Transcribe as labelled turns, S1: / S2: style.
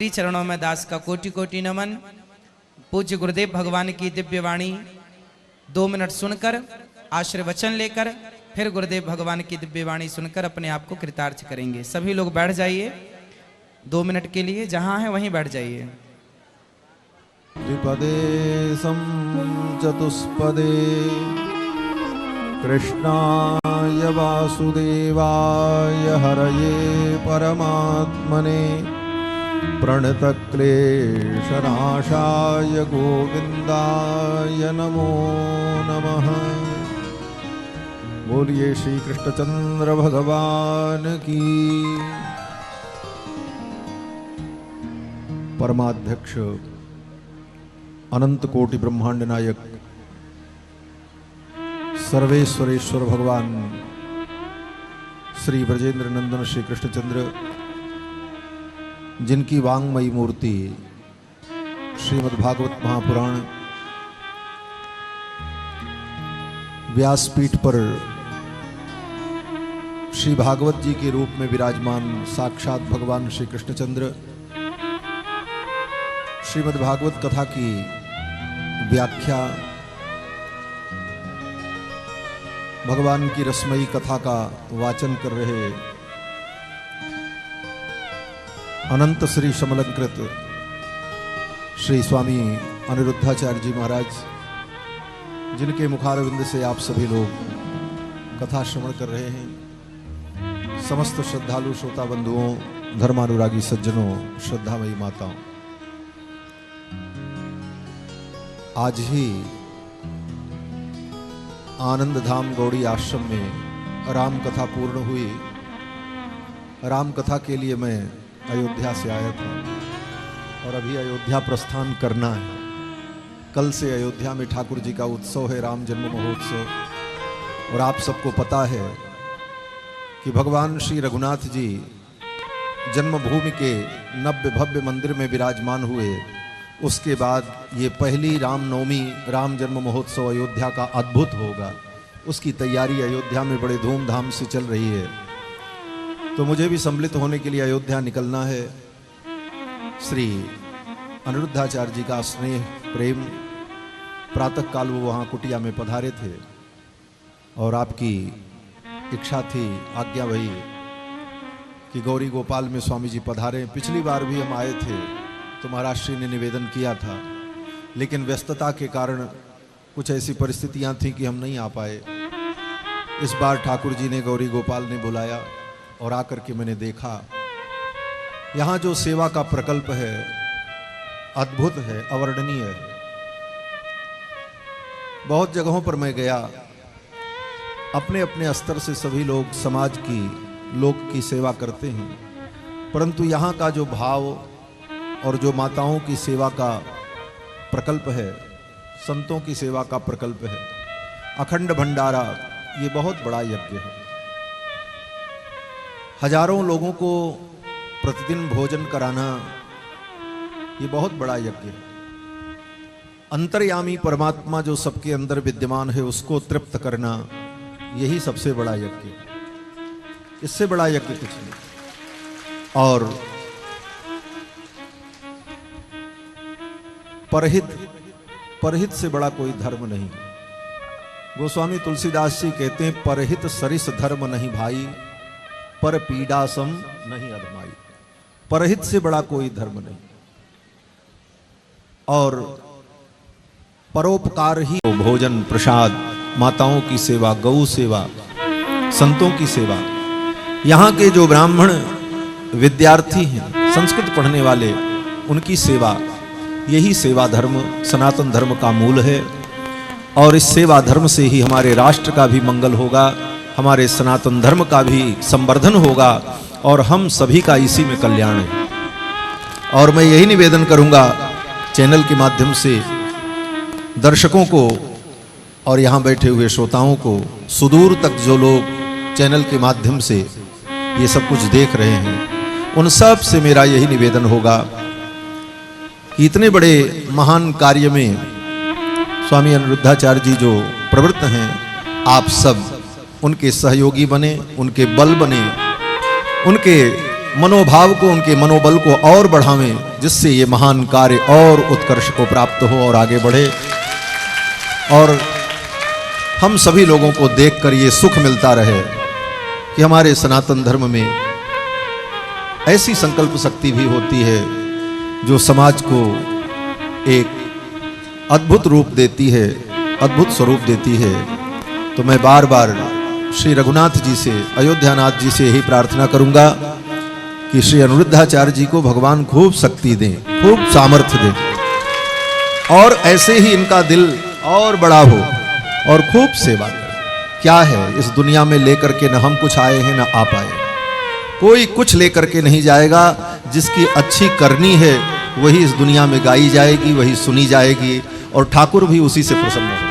S1: चरणों में दास का कोटि कोटि नमन। पूज्य गुरुदेव भगवान की दिव्य वाणी 2 मिनट सुनकर आशीर्वचन लेकर फिर गुरुदेव भगवान की दिव्य वाणी सुनकर अपने आप को कृतार्थ करेंगे। सभी लोग बैठ जाइए 2 मिनट के लिए, जहां है वहीं बैठ जाइए।
S2: द्विपदे सं चतुष्पदे कृष्णाय वासुदेवाय हरये परमात्मने प्रणतक्लेशनाशाय गोविंदाय नमो नमः। बोलिए श्री कृष्णचंद्र भगवान की। परमाध्यक्ष अनंत कोटि ब्रह्मांड नायक सर्वेश्वरेश्वर भगवान श्री ब्रजेंद्र नंदन श्री कृष्णचंद्र, जिनकी वांगमयी मूर्ति श्रीमद्भागवत महापुराण व्यासपीठ पर श्री भागवत जी के रूप में विराजमान साक्षात भगवान श्री कृष्णचंद्र श्रीमद्भागवत कथा की व्याख्या, भगवान की रसमयी कथा का वाचन कर रहे अनंत श्री समलंकृत श्री स्वामी अनिरुद्धाचार्य जी महाराज, जिनके मुखारविंद से आप सभी लोग कथा श्रवण कर रहे हैं। समस्त श्रद्धालु श्रोता बंधुओं, धर्मानुरागी सज्जनों, श्रद्धामयी माताओं, आज ही आनंद धाम गौड़ी आश्रम में राम कथा पूर्ण हुई। राम कथा के लिए मैं अयोध्या से आया था और अभी अयोध्या प्रस्थान करना है। कल से अयोध्या में ठाकुर जी का उत्सव है, राम जन्म महोत्सव। और आप सबको पता है कि भगवान श्री रघुनाथ जी जन्मभूमि के नव्य भव्य मंदिर में विराजमान हुए। उसके बाद ये पहली रामनवमी राम जन्म महोत्सव अयोध्या का अद्भुत होगा। उसकी तैयारी अयोध्या में बड़े धूमधाम से चल रही है। तो मुझे भी सम्मिलित होने के लिए अयोध्या निकलना है। श्री अनिरुद्धाचार्य जी का स्नेह प्रेम, प्रातः काल वो वहाँ कुटिया में पधारे थे और आपकी इच्छा थी, आज्ञा वही कि गौरी गोपाल में स्वामी जी पधारे। पिछली बार भी हम आए थे तो महाराज श्री ने निवेदन किया था, लेकिन व्यस्तता के कारण कुछ ऐसी परिस्थितियां थी कि हम नहीं आ पाए। इस बार ठाकुर जी ने, गौरी गोपाल ने बुलाया और आकर के मैंने देखा यहाँ जो सेवा का प्रकल्प है अद्भुत है, अवर्णनीय है। बहुत जगहों पर मैं गया, अपने अपने स्तर से सभी लोग समाज की, लोक की सेवा करते हैं, परंतु यहाँ का जो भाव और जो माताओं की सेवा का प्रकल्प है, संतों की सेवा का प्रकल्प है, अखंड भंडारा, ये बहुत बड़ा यज्ञ है। हजारों लोगों को प्रतिदिन भोजन कराना, ये बहुत बड़ा यज्ञ है। अंतर्यामी परमात्मा जो सबके अंदर विद्यमान है, उसको तृप्त करना, यही सबसे बड़ा यज्ञ है। इससे बड़ा यज्ञ कुछ नहीं। और परहित से बड़ा कोई धर्म नहीं। गोस्वामी तुलसीदास जी कहते हैं, परहित सरिस धर्म नहीं भाई, पर पीड़ा सम नहीं अधमाई। परहित से बड़ा कोई धर्म नहीं। और परोपकार ही भोजन प्रसाद, माताओं की सेवा, गौ सेवा, संतों की सेवा। यहाँ के जो ब्राह्मण विद्यार्थी हैं, संस्कृत पढ़ने वाले, उनकी सेवा, यही सेवा धर्म सनातन धर्म का मूल है। और इस सेवा धर्म से ही हमारे राष्ट्र का भी मंगल होगा, हमारे सनातन धर्म का भी संवर्धन होगा और हम सभी का इसी में कल्याण है। और मैं यही निवेदन करूंगा चैनल के माध्यम से दर्शकों को और यहाँ बैठे हुए श्रोताओं को, सुदूर तक जो लोग चैनल के माध्यम से ये सब कुछ देख रहे हैं, उन सब से मेरा यही निवेदन होगा कि इतने बड़े महान कार्य में स्वामी अनिरुद्धाचार्य जी जो प्रवृत्त हैं, आप सब उनके सहयोगी बने, उनके बल बने, उनके मनोभाव को, उनके मनोबल को और बढ़ावें, जिससे ये महान कार्य और उत्कर्ष को प्राप्त हो और आगे बढ़े। और हम सभी लोगों को देखकर ये सुख मिलता रहे कि हमारे सनातन धर्म में ऐसी संकल्प शक्ति भी होती है जो समाज को एक अद्भुत रूप देती है, अद्भुत स्वरूप देती है। तो मैं बार बार श्री रघुनाथ जी से, अयोध्यानाथ जी से यही प्रार्थना करूंगा कि श्री अनिरुद्धाचार्य जी को भगवान खूब शक्ति दें, खूब सामर्थ्य दें और ऐसे ही इनका दिल और बड़ा हो और खूब सेवा करें। क्या है इस दुनिया में लेकर के, न हम कुछ आए हैं न आ पाए, कोई कुछ लेकर के नहीं जाएगा। जिसकी अच्छी करनी है वही इस दुनिया में गाई जाएगी, वही सुनी जाएगी और ठाकुर भी उसी से प्रसन्न होगा।